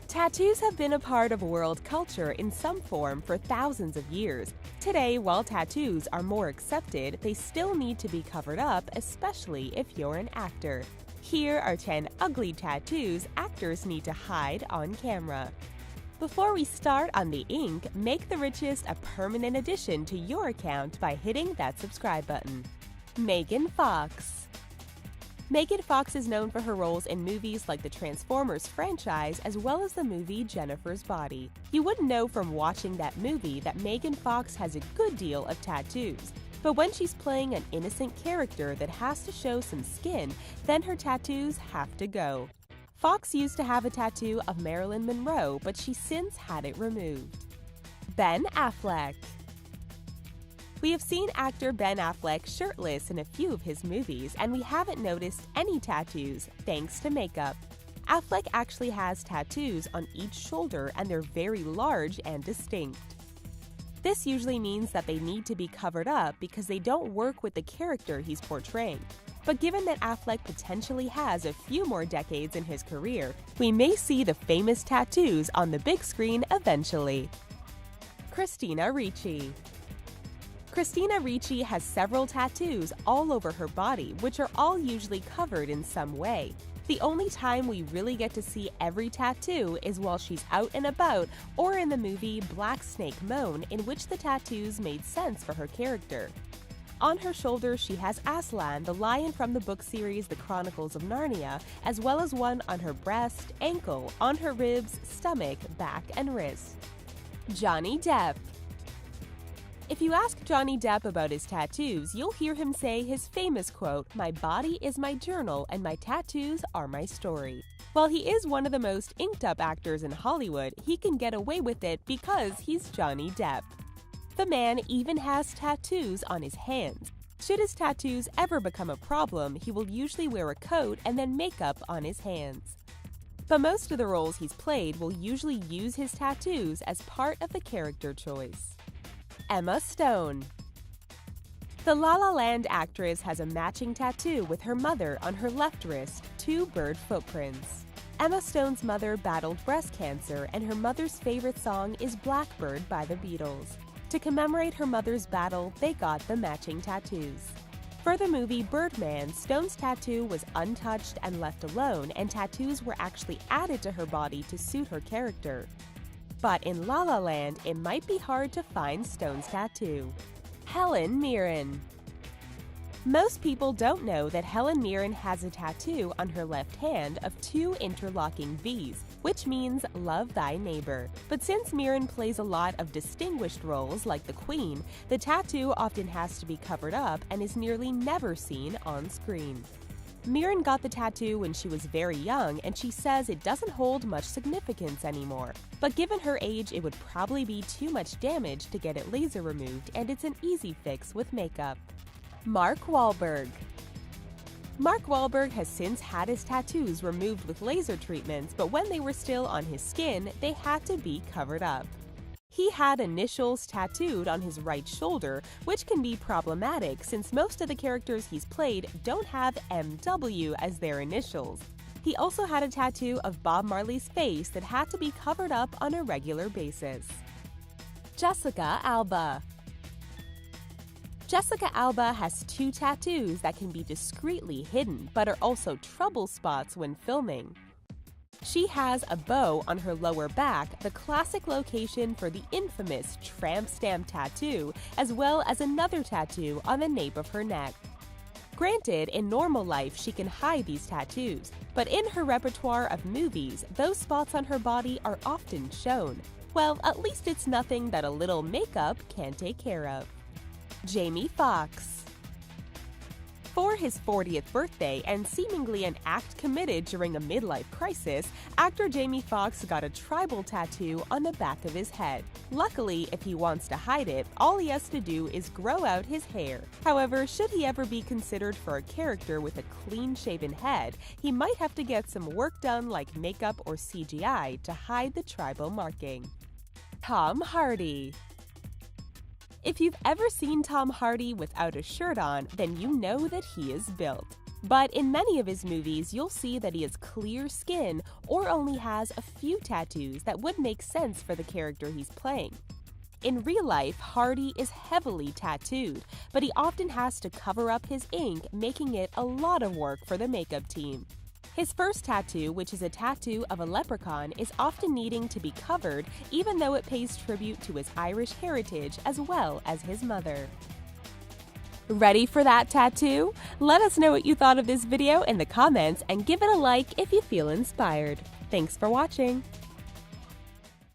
Tattoos have been a part of world culture in some form for thousands of years. Today, while tattoos are more accepted, they still need to be covered up, especially if you're an actor. Here are 10 ugly tattoos actors need to hide on camera. Before we start on the ink, make The Richest a permanent addition to your account by hitting that subscribe button. Megan Fox. Megan Fox is known for her roles in movies like the Transformers franchise as well as the movie Jennifer's Body. You wouldn't know from watching that movie that Megan Fox has a good deal of tattoos. But when she's playing an innocent character that has to show some skin, then her tattoos have to go. Fox used to have a tattoo of Marilyn Monroe, but she's since had it removed. Ben Affleck. We have seen actor Ben Affleck shirtless in a few of his movies, and we haven't noticed any tattoos thanks to makeup. Affleck actually has tattoos on each shoulder, and they're very large and distinct. This usually means that they need to be covered up because they don't work with the character he's portraying. But given that Affleck potentially has a few more decades in his career, we may see the famous tattoos on the big screen eventually. Christina Ricci. Christina Ricci has several tattoos all over her body, which are all usually covered in some way. The only time we really get to see every tattoo is while she's out and about or in the movie Black Snake Moan, in which the tattoos made sense for her character. On her shoulder, she has Aslan, the lion from the book series The Chronicles of Narnia, as well as one on her breast, ankle, on her ribs, stomach, back, and wrist. Johnny Depp. If you ask Johnny Depp about his tattoos, you'll hear him say his famous quote, "My body is my journal and my tattoos are my story." While he is one of the most inked-up actors in Hollywood, he can get away with it because he's Johnny Depp. The man even has tattoos on his hands. Should his tattoos ever become a problem, he will usually wear a coat and then makeup on his hands. But most of the roles he's played will usually use his tattoos as part of the character choice. Emma Stone. The La La Land actress has a matching tattoo with her mother on her left wrist, 2 bird footprints. Emma Stone's mother battled breast cancer, and her mother's favorite song is Blackbird by the Beatles. To commemorate her mother's battle, they got the matching tattoos. For the movie Birdman, Stone's tattoo was untouched and left alone, and tattoos were actually added to her body to suit her character. But in La La Land, it might be hard to find Stone's tattoo. Helen Mirren. Most people don't know that Helen Mirren has a tattoo on her left hand of 2 interlocking V's, which means love thy neighbor. But since Mirren plays a lot of distinguished roles like the Queen, the tattoo often has to be covered up and is nearly never seen on screen. Mirren got the tattoo when she was very young, and she says it doesn't hold much significance anymore. But given her age, it would probably be too much damage to get it laser removed, and it's an easy fix with makeup. Mark Wahlberg. Mark Wahlberg has since had his tattoos removed with laser treatments, but when they were still on his skin, they had to be covered up. He had initials tattooed on his right shoulder, which can be problematic since most of the characters he's played don't have MW as their initials. He also had a tattoo of Bob Marley's face that had to be covered up on a regular basis. Jessica Alba. Jessica Alba has 2 tattoos that can be discreetly hidden, but are also trouble spots when filming. She has a bow on her lower back, the classic location for the infamous tramp stamp tattoo, as well as another tattoo on the nape of her neck. Granted, in normal life she can hide these tattoos, but in her repertoire of movies, those spots on her body are often shown. Well, at least it's nothing that a little makeup can't take care of. Jamie Foxx. For his 40th birthday and seemingly an act committed during a midlife crisis, actor Jamie Foxx got a tribal tattoo on the back of his head. Luckily, if he wants to hide it, all he has to do is grow out his hair. However, should he ever be considered for a character with a clean-shaven head, he might have to get some work done like makeup or CGI to hide the tribal marking. Tom Hardy. If you've ever seen Tom Hardy without a shirt on, then you know that he is built. But in many of his movies, you'll see that he has clear skin or only has a few tattoos that would make sense for the character he's playing. In real life, Hardy is heavily tattooed, but he often has to cover up his ink, making it a lot of work for the makeup team. His first tattoo, which is a tattoo of a leprechaun, is often needing to be covered, even though it pays tribute to his Irish heritage as well as his mother. Ready for that tattoo? Let us know what you thought of this video in the comments and give it a like if you feel inspired. Thanks for watching!